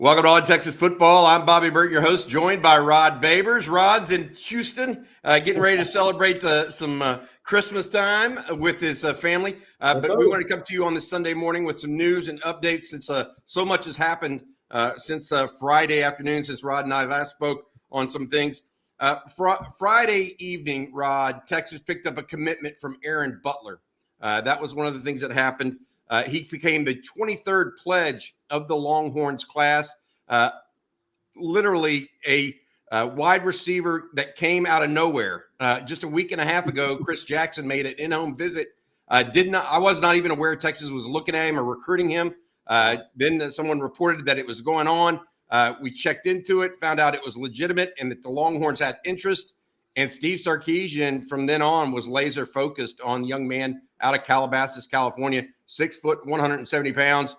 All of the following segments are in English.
Welcome to On Texas Football. I'm Bobby Burton, your host, joined by Rod Babers. Rod's in Houston, getting ready to celebrate some Christmas time with his family. But we wanted to come to you on this Sunday morning with some news and updates since so much has happened since Friday afternoon, since Rod and I last spoke on some things. Friday evening, Rod, Texas picked up a commitment from Aaron Butler. That was one of the things that happened. He became the 23rd pledge of the Longhorns class. Literally a wide receiver that came out of nowhere. Just a week and a half ago, Chris Jackson made an in-home visit. I was not even aware Texas was looking at him or recruiting him. Then someone reported that it was going on. We checked into it, found out it was legitimate and that the Longhorns had interest. And Steve Sarkisian from then on was laser focused on the young man out of Calabasas, California, 6 foot, 170 pounds,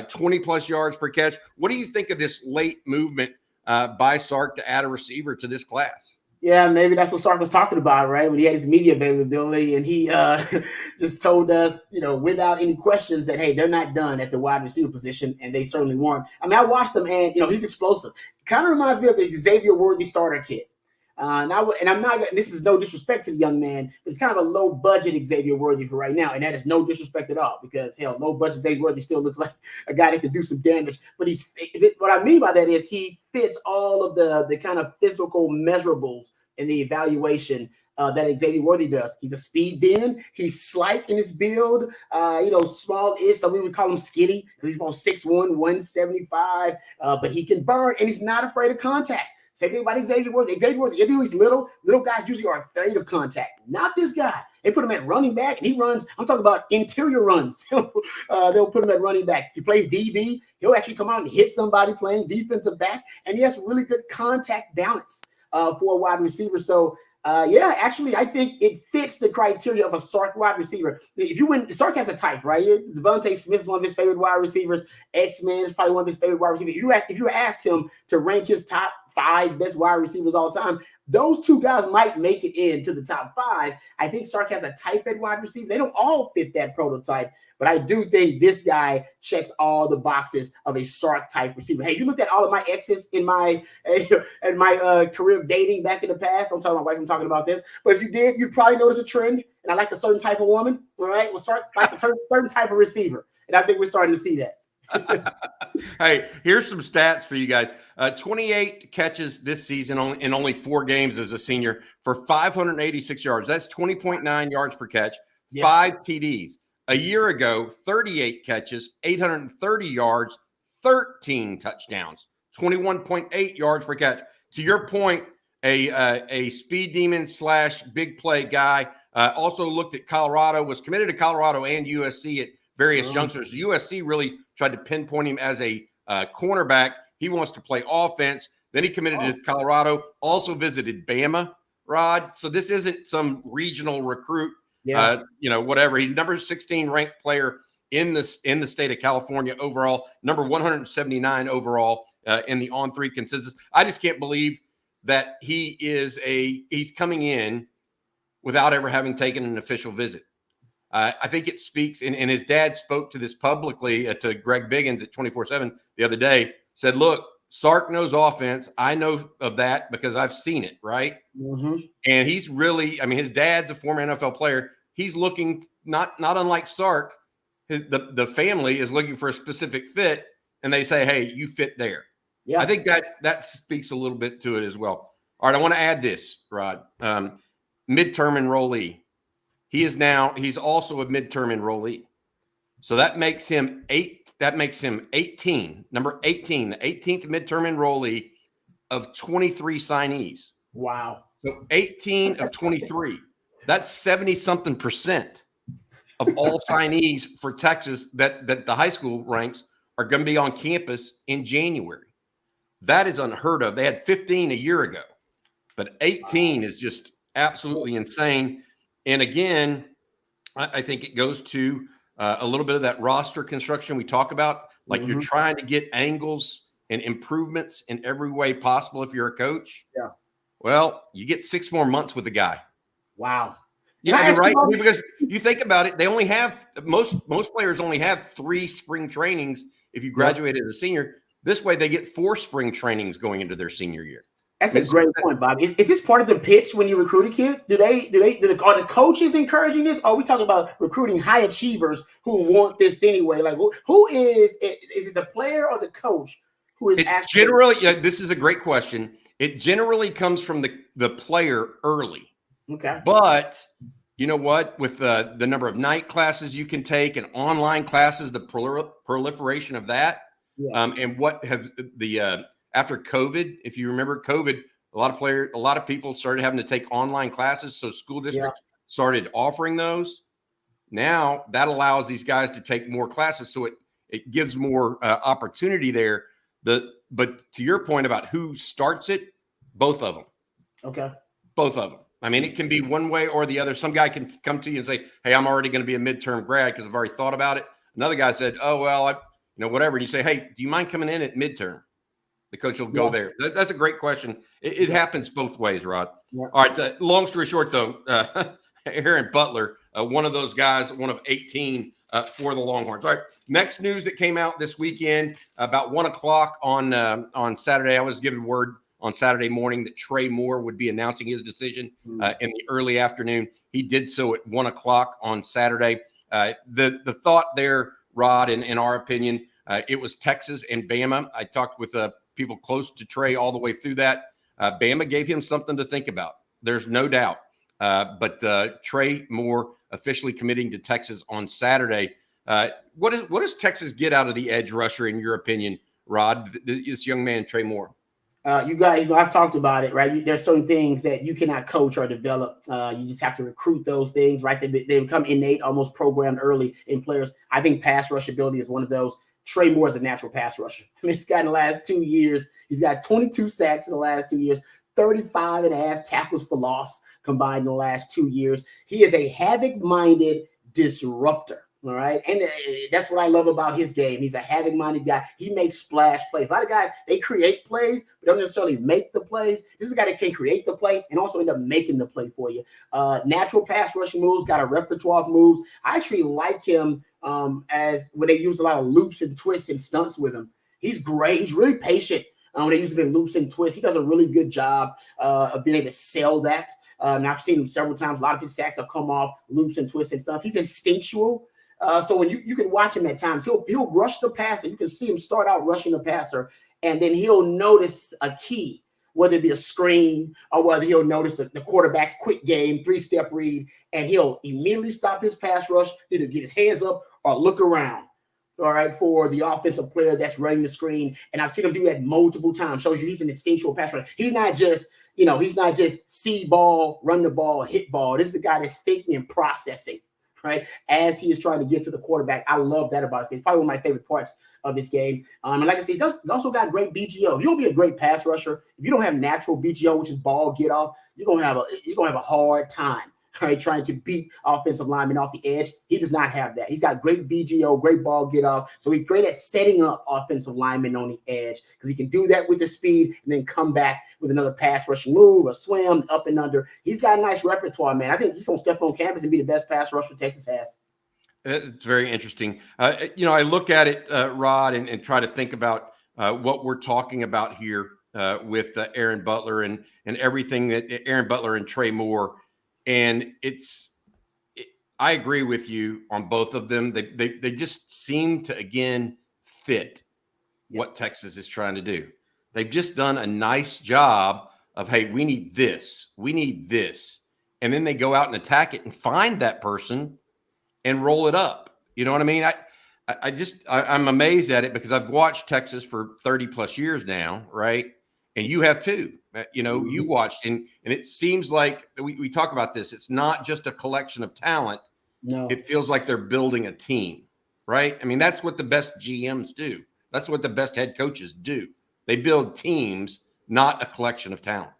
20 plus yards per catch. What do you think of this late movement by Sark to add a receiver to this class? Yeah, maybe that's what Sark was talking about, right? When he had his media availability and he just told us, without any questions that, hey, they're not done at the wide receiver position, and they certainly weren't. I mean, I watched him, and, he's explosive. Kind of reminds me of the Xavier Worthy starter kid. And I'm not. This is no disrespect to the young man, but it's kind of a low budget Xavier Worthy for right now, and that is no disrespect at all because hell, low budget Xavier Worthy still looks like a guy that could do some damage. But what I mean by that is he fits all of the kind of physical measurables in the evaluation that Xavier Worthy does. He's a speed demon. He's slight in his build, small-ish. So we would call him skinny because he's on 6'1", 175, but he can burn, and he's not afraid of contact. Same thing about Xavier Worthy. He's little. Little guys usually are afraid of contact. Not this guy. They put him at running back, and he runs. I'm talking about interior runs. They'll put him at running back. He plays DB. He'll actually come out and hit somebody playing defensive back, and he has really good contact balance for a wide receiver. So, actually, I think it fits the criteria of a Sark wide receiver. Sark has a type, right? Devontae Smith is one of his favorite wide receivers. X-Man is probably one of his favorite wide receivers. If you asked him to rank his top 5 best wide receivers all time, those two guys might make it into the top 5. I think Sark has a type at wide receiver. They don't all fit that prototype, but I do think this guy checks all the boxes of a Sark type receiver. Hey, you looked at all of my exes in my career of dating back in the past. Don't tell my wife I'm talking about this, but if you did, you'd probably notice a trend. And I like a certain type of woman. All right, well, Sark likes a certain type of receiver, and I think we're starting to see that. Hey, here's some stats for you guys. 28 catches this season in only 4 games as a senior for 586 yards. That's 20.9 yards per catch, 5 TDs. A year ago, 38 catches, 830 yards, 13 touchdowns, 21.8 yards per catch. To your point, a speed demon / big play guy. Also looked at Colorado, was committed to Colorado and USC at various junctures. USC really tried to pinpoint him as a cornerback. He wants to play offense. Then he committed to Colorado, also visited Bama, Rod. So this isn't some regional recruit, whatever. He's number 16 ranked player in the state of California overall, number 179 overall in the On3 consensus. I just can't believe that he's coming in without ever having taken an official visit. I think it speaks, and his dad spoke to this publicly to Greg Biggins at 24/7 the other day, said, look, Sark knows offense. I know of that because I've seen it, right? Mm-hmm. And he's really, his dad's a former NFL player. He's looking, not unlike Sark, the family is looking for a specific fit, and they say, hey, you fit there. Yeah. I think that speaks a little bit to it as well. All right, I want to add this, Rod. Midterm enrollee. He's also a midterm enrollee. So that makes him 18, number 18, the 18th midterm enrollee of 23 signees. Wow. So 18 of 23. That's 70-something% of all signees for Texas that the high school ranks are going to be on campus in January. That is unheard of. They had 15 a year ago, but 18 is just absolutely insane. And again, I think it goes to a little bit of that roster construction we talk about. Like you're trying to get angles and improvements in every way possible if you're a coach. Yeah. Well, you get 6 more months with the guy. Wow. Right? Because you think about it, they only have most players only have 3 spring trainings if you graduate as a senior. This way they get 4 spring trainings going into their senior year. That's a great point, Bob. Is this part of the pitch when you recruit a kid? Are the coaches encouraging this? Or are we talking about recruiting high achievers who want this anyway? Like, who is it the player or the coach who is actually? Generally, yeah, this is a great question. It generally comes from the player early. Okay. But you know what? With the number of night classes you can take and online classes, the proliferation of that, and what have the after COVID, if you remember COVID, a lot of people started having to take online classes. So school districts started offering those. Now that allows these guys to take more classes. So it gives more opportunity there. But to your point about who starts it, both of them. Okay. Both of them. I mean, it can be one way or the other. Some guy can come to you and say, hey, I'm already going to be a midterm grad because I've already thought about it. Another guy said, oh, well, whatever. And you say, hey, do you mind coming in at midterm? The coach will go there. That's a great question. It happens both ways, Rod. Yeah. All right. Long story short, though, Aaron Butler, one of those guys, one of 18 for the Longhorns. All right. Next news that came out this weekend about 1 o'clock on Saturday. I was given word on Saturday morning that Trey Moore would be announcing his decision in the early afternoon. He did so at 1 o'clock on Saturday. The thought there, Rod, in our opinion, it was Texas and Bama. I talked with people close to Trey all the way through that. Bama gave him something to think about. There's no doubt. But Trey Moore officially committing to Texas on Saturday. What does Texas get out of the edge rusher, in your opinion, Rod, this young man, Trey Moore? You guys, I've talked about it, right? There's certain things that you cannot coach or develop. You just have to recruit those things, right? They become innate, almost programmed early in players. I think pass rush ability is one of those. Trey Moore is a natural pass rusher. I mean, he's got in the last 2 years, he's got 22 sacks in the last 2 years, 35 and a half tackles for loss combined in the last 2 years. He is a havoc-minded disruptor. All right. And that's what I love about his game. He's a havoc-minded guy. He makes splash plays. A lot of guys, they create plays, but don't necessarily make the plays. This is a guy that can create the play and also end up making the play for you. Natural pass rushing moves, got a repertoire of moves. I actually like him as when they use a lot of loops and twists and stunts with him. He's great. He's really patient when they use him in loops and twists. He does a really good job of being able to sell that. And I've seen him several times. A lot of his sacks have come off loops and twists and stunts. He's instinctual. So when you can watch him at times, he'll rush the passer. You can see him start out rushing the passer, and then he'll notice a key, whether it be a screen or whether he'll notice the quarterback's quick game, 3-step read, and he'll immediately stop his pass rush, either get his hands up or look around, all right, for the offensive player that's running the screen. And I've seen him do that multiple times. Shows you he's an instinctual pass rusher. He's not just see ball, run the ball, hit ball. This is the guy that's thinking and processing, right, as he is trying to get to the quarterback. I love that about his game. Probably one of my favorite parts of his game. And like I said, he's also got great BGO. If you don't be a great pass rusher, if you don't have natural BGO, which is ball get off, you're gonna have a hard time, right, trying to beat offensive linemen off the edge. He does not have that. He's got great BGO, great ball get off. So he's great at setting up offensive linemen on the edge because he can do that with the speed and then come back with another pass rushing move, a swim, up and under. He's got a nice repertoire, man. I think he's going to step on campus and be the best pass rusher Texas has. It's very interesting. I look at it, Rod, and try to think about what we're talking about here with Aaron Butler and everything that Aaron Butler and Trey Moore. And I agree with you on both of them. They just seem to, again, fit what Texas is trying to do. They've just done a nice job of, hey, we need this. We need this. And then they go out and attack it and find that person and roll it up. You know what I mean? I'm amazed at it because I've watched Texas for 30 plus years now, right? And you have too. You watched, and it seems like we talk about this. It's not just a collection of talent. No, it feels like they're building a team, right? I mean, that's what the best GMs do. That's what the best head coaches do. They build teams, not a collection of talent.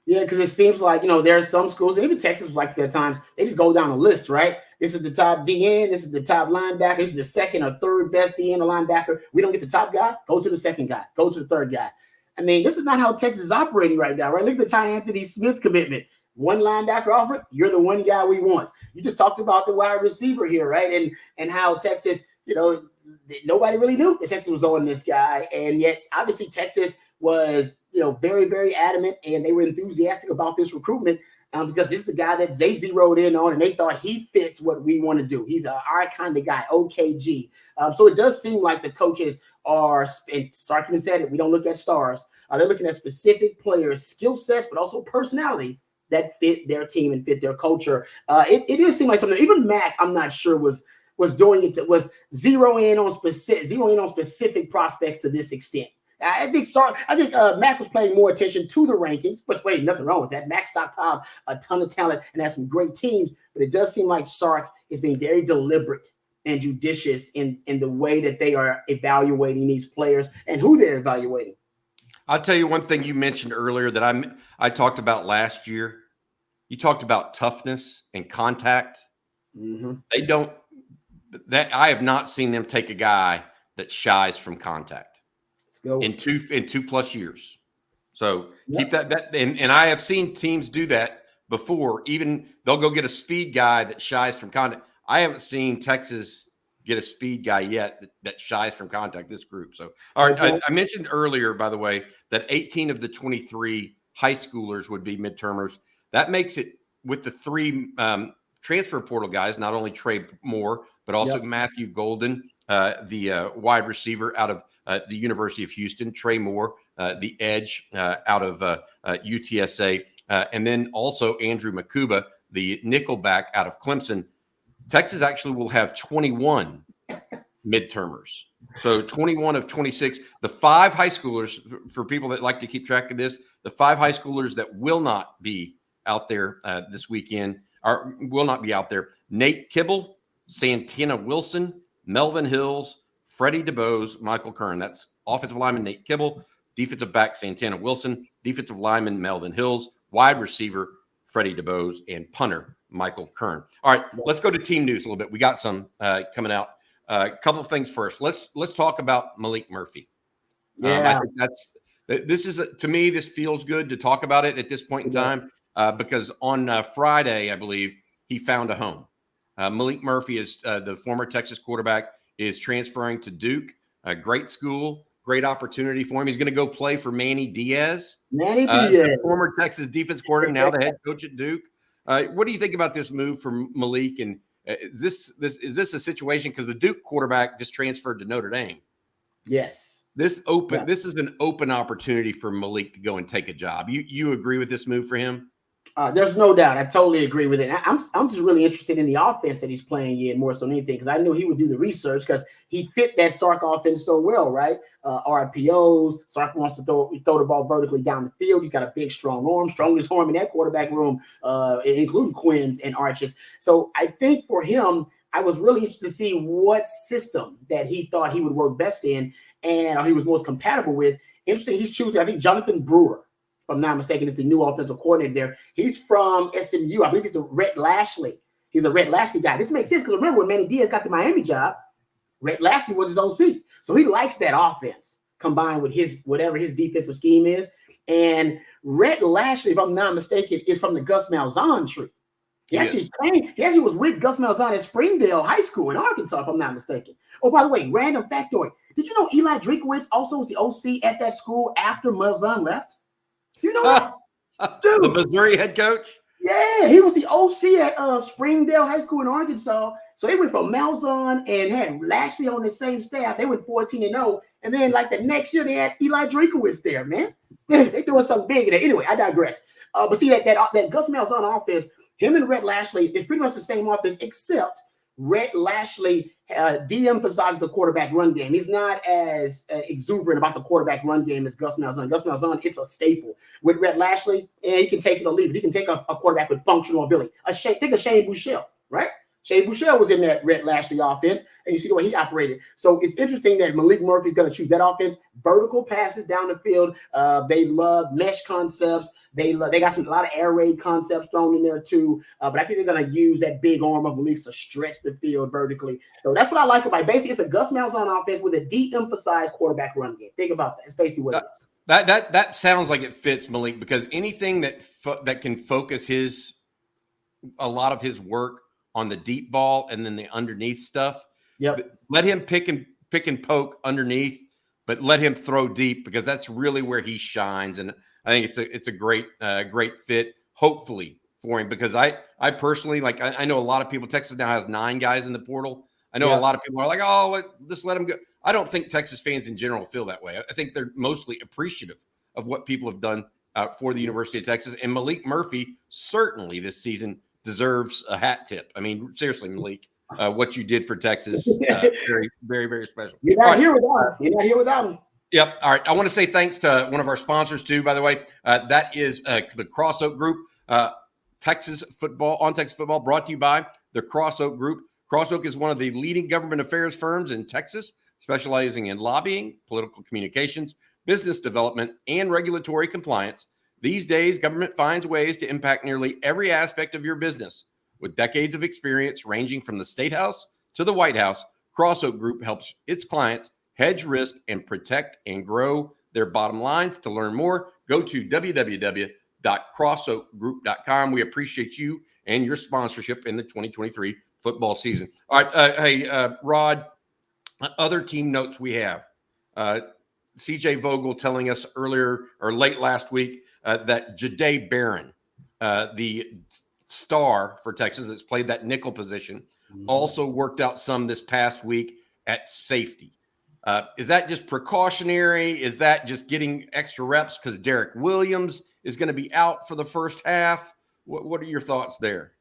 Yeah, because it seems like, there are some schools, even Texas was like this at times, they just go down a list, right? This is the top DN, this is the top linebacker, this is the second or third best DN or linebacker. We don't get the top guy, go to the second guy, go to the third guy. I mean, this is not how Texas is operating right now, right? Look at the Ty Anthony Smith commitment. One linebacker offered, you're the one guy we want. You just talked about the wide receiver here, right? And how Texas nobody really knew that Texas was on this guy. And yet, obviously, Texas was, very, very adamant, and they were enthusiastic about this recruitment because this is a guy that they zeroed in on, and they thought he fits what we want to do. He's our kind of guy, OKG. So it does seem like the coaches are, and Sark even said it, we don't look at stars. They're looking at specific players' skill sets, but also personality that fit their team and fit their culture. It does seem like something. Even Mac, I'm not sure was doing it. Was zeroing in on specific prospects to this extent. I think Mac was paying more attention to the rankings, but wait, nothing wrong with that. Mac stockpiled a ton of talent and has some great teams, but it does seem like Sark is being very deliberate and judicious in the way that they are evaluating these players and who they're evaluating. I'll tell you one thing you mentioned earlier that I talked about last year. You talked about toughness and contact. Mm-hmm. I have not seen them take a guy that shies from contact. Let's go. In 2+ years. So keep that and I have seen teams do that before. Even they'll go get a speed guy that shies from contact. I haven't seen Texas get a speed guy yet that shies from contact, this group. So, all right, I mentioned earlier, by the way, that 18 of the 23 high schoolers would be midtermers. That makes it, with the 3 transfer portal guys, not only Trey Moore, but also Matthew Golden, the wide receiver out of the University of Houston, Trey Moore, the edge out of UTSA, and then also Andrew Makuba, the nickelback out of Clemson. Texas actually will have 21 midtermers. So 21 of 26. The 5 high schoolers, for people that like to keep track of this, the 5 high schoolers that will not be out there this weekend will not be out there. Nate Kibble, Santana Wilson, Melvin Hills, Freddie DeBose, Michael Kern. That's offensive lineman Nate Kibble, defensive back Santana Wilson, defensive lineman Melvin Hills, wide receiver Freddie DeBose, and punter Michael Kern. All right, let's go to team news a little bit. We got some coming out. A couple of things first. Let's talk about Maalik Murphy. Yeah, I think to me, this feels good to talk about it at this point in time because on Friday, I believe, he found a home. Maalik Murphy is the former Texas quarterback, is transferring to Duke. A great school, great opportunity for him. He's going to go play for Manny Diaz. The former Texas defense coordinator, now the head coach at Duke. What do you think about this move from Maalik? And is this a situation, because the Duke quarterback just transferred to Notre Dame? Yes. This is an open opportunity for Maalik to go and take a job. You agree with this move for him? There's no doubt. I totally agree with it. I'm just really interested in the offense that he's playing in more so than anything, because I knew he would do the research because he fit that Sark offense so well, right? RPOs. Sark wants to throw the ball vertically down the field. He's got a big, strong arm, strongest arm in that quarterback room, including Quinn's and Arches. So I think for him, I was really interested to see what system that he thought he would work best in and he was most compatible with. Interesting, he's choosing, I think, Jonathan Brewer, if I'm not mistaken, is the new offensive coordinator there. He's from SMU. I believe he's the Rhett Lashley. He's a Rhett Lashley guy. This makes sense because remember when Manny Diaz got the Miami job, Rhett Lashley was his OC. So he likes that offense combined with whatever his defensive scheme is. And Rhett Lashley, if I'm not mistaken, is from the Gus Malzahn tree. He actually was with Gus Malzahn at Springdale High School in Arkansas, if I'm not mistaken. Oh, by the way, random factoid. Did you know Eli Drinkowitz also was the OC at that school after Malzahn left? You know that? Dude. The Missouri head coach? Yeah, he was the OC at Springdale High School in Arkansas. So they went from Malzahn and had Lashley on the same staff. They went 14-0. And then like the next year, they had Eli Drinkowitz there, man. They're doing something big in there. Anyway, I digress. But see, that Gus Malzahn offense, him and Rhett Lashley is pretty much the same offense, except Rhett Lashley de-emphasizes the quarterback run game. He's not as exuberant about the quarterback run game as Gus Malzahn. Gus Malzahn, it's a staple. With Rhett Lashley, he can take it or leave it. He can take a quarterback with functional ability. Think of Shane Buechele, right? Shane Buechele was in that Rhett Lashley offense, and you see the way he operated. So it's interesting that Maalik Murphy is going to choose that offense. Vertical passes down the field. They love mesh concepts. They got a lot of air raid concepts thrown in there too. But I think they're going to use that big arm of Maalik's to stretch the field vertically. So that's what I like about it. Basically, it's a Gus Malzahn offense with a de-emphasized quarterback run game. Think about that. It's basically what it is. That sounds like it fits Maalik, because anything that can focus a lot of his work on the deep ball and then the underneath stuff, Yep. Let him pick and poke underneath, but let him throw deep, because that's really where he shines. And I think it's a great fit, hopefully, for him, because I personally, like, I know a lot of people. Texas now has 9 guys in the portal. I know a lot of people are like, oh, just let him go. I don't think Texas fans in general feel that way. I think they're mostly appreciative of what people have done for the University of Texas. And Maalik Murphy certainly this season deserves a hat tip. I mean, seriously, Maalik, what you did for Texas, very, very, very special. You're not here without him. You're not here without him. Yep. All right. I want to say thanks to one of our sponsors too, by the way. That is the Cross Oak Group, Texas football, on Texas football, brought to you by the Cross Oak Group. Cross Oak is one of the leading government affairs firms in Texas, specializing in lobbying, political communications, business development, and regulatory compliance. These days, government finds ways to impact nearly every aspect of your business. With decades of experience ranging from the State House to the White House, Cross Oak Group helps its clients hedge risk and protect and grow their bottom lines. To learn more, go to www.crossoakgroup.com. We appreciate you and your sponsorship in the 2023 football season. All right. Rod, other team notes we have. CJ Vogel telling us earlier or late last week that Jahdae Barron, the star for Texas that's played that nickel position, also worked out some this past week at safety. Is that just precautionary? Is that just getting extra reps because Derek Williams is going to be out for the first half? What are your thoughts there?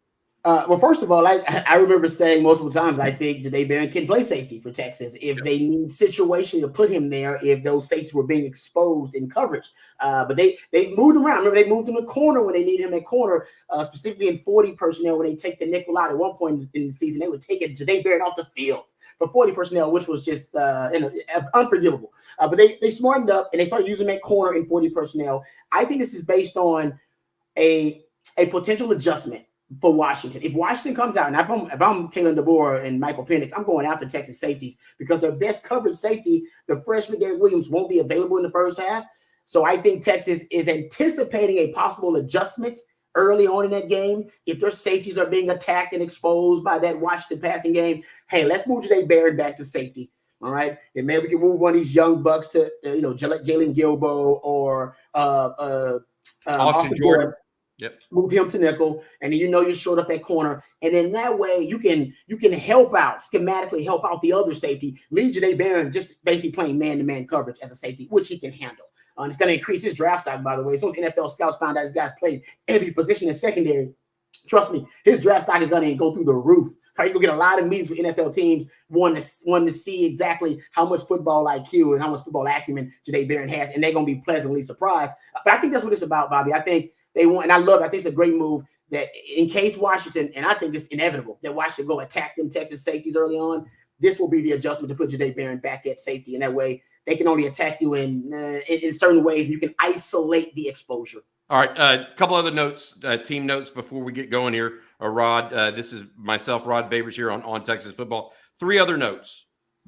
Well, first of all, I remember saying multiple times, I think Jahdae Barron can play safety for Texas if they need situation to put him there, if those safeties were being exposed in coverage. But they moved him around. Remember, they moved him to corner when they needed him at corner, specifically in 40 personnel when they take the nickel out. At one point in the season, they would take Jahdae Barron off the field for 40 personnel, which was just unforgivable. But they smartened up and they started using that corner in 40 personnel. I think this is based on a potential adjustment for Washington. If Washington comes out, and if I'm Kalen DeBoer and Michael Penix, I'm going after Texas safeties because their best coverage safety, the freshman Derek Williams, won't be available in the first half. So I think Texas is anticipating a possible adjustment early on in that game. If their safeties are being attacked and exposed by that Washington passing game, hey, let's move Jahdae Barron back to safety. All right, and maybe we can move one of these young bucks to Jalen Gilbo or Austin Jordan. Yep. Move him to nickel, and then you're short up at corner, and then that way you can help out schematically, help out the other safety. Leave Jahdae Barron just basically playing man-to-man coverage as a safety, which he can handle. It's going to increase his draft stock, by the way. So NFL scouts found out this guy's played every position in secondary. Trust me, his draft stock is going to go through the roof. You're going to get a lot of meetings with NFL teams wanting to see exactly how much football IQ and how much football acumen Jahdae Barron has, and they're going to be pleasantly surprised. But I think that's what it's about, Bobby. I think they want, and I love it. I think it's a great move that in case Washington, and I think it's inevitable that Washington go attack them Texas safeties early on, this will be the adjustment to put Jahdae Barron back at safety. And that way they can only attack you in certain ways. You can isolate the exposure. All right. A couple other notes, team notes before we get going here. Rod, this is myself, Rod Babers here on Texas football. 3 other notes.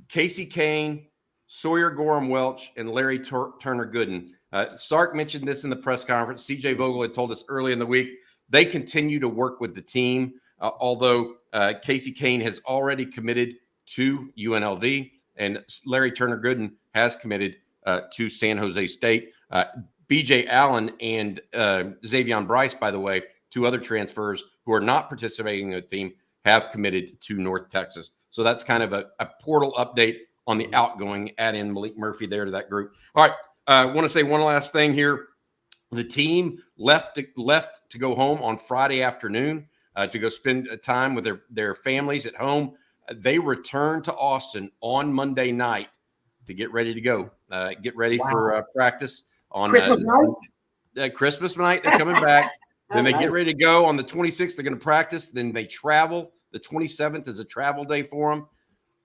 Casey Kane, Sawyer Gorham-Welch, and Larry Turner Gooden. Sark mentioned this in the press conference. CJ Vogel had told us early in the week they continue to work with the team, although Casey Kane has already committed to UNLV, and Larry Turner Gooden has committed to San Jose State. BJ Allen and Xavion Bryce, by the way, 2 other transfers who are not participating in the team, have committed to North Texas. So that's kind of a portal update on the outgoing. Add in Maalik Murphy there to that group. All right. I want to say one last thing here. The team left to go home on Friday afternoon to go spend time with their families at home. They returned to Austin on Monday night to get ready to go. Get ready for practice on Christmas night. Christmas night. They're coming back. Then they get ready to go on the 26th. They're going to practice. Then they travel. The 27th is a travel day for them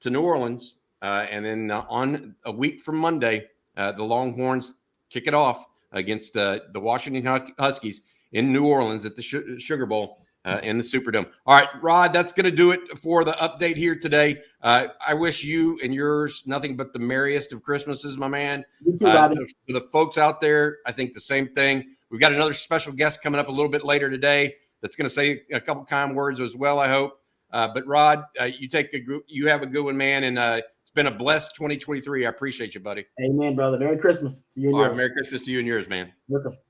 to New Orleans. And then on a week from Monday, the Longhorns kick it off against the Washington Huskies in New Orleans at the Sugar Bowl in the Superdome. All right, Rod, that's going to do it for the update here today. I wish you and yours nothing but the merriest of Christmases, my man. You too, Bobby. For the folks out there, I think the same thing. We've got another special guest coming up a little bit later today that's going to say a couple kind words as well, I hope. But Rod, you have a good one, man. And it's been a blessed 2023. I appreciate you, buddy. Amen, brother. Merry Christmas to you and All yours. right, Merry Christmas to you and yours, man. Welcome.